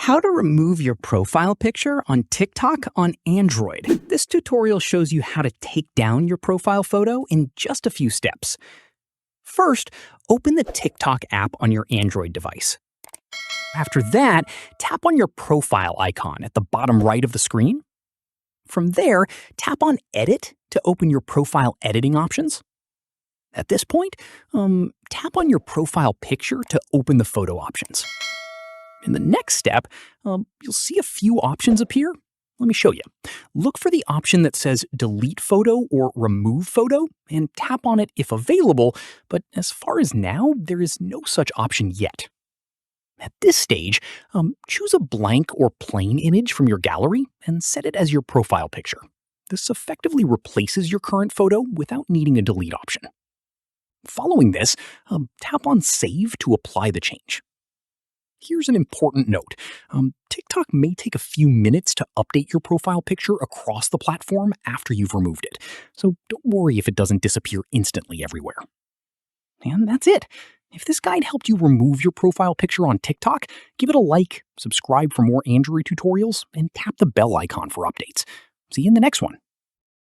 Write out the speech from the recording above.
How to remove your profile picture on TikTok on Android. This tutorial shows you how to take down your profile photo in just a few steps. First, open the TikTok app on your Android device. After that, tap on your profile icon at the bottom right of the screen. From there, tap on Edit to open your profile editing options. At this point, tap on your profile picture to open the photo options. In the next step, you'll see a few options appear. Let me show you. Look for the option that says Delete Photo or Remove Photo and tap on it if available, but as far as now, there is no such option yet. At this stage, choose a blank or plain image from your gallery and set it as your profile picture. This effectively replaces your current photo without needing a delete option. Following this, tap on Save to apply the change. Here's an important note. TikTok may take a few minutes to update your profile picture across the platform after you've removed it, so don't worry if it doesn't disappear instantly everywhere. And that's it. If this guide helped you remove your profile picture on TikTok, give it a like, subscribe for more Android tutorials, and tap the bell icon for updates. See you in the next one.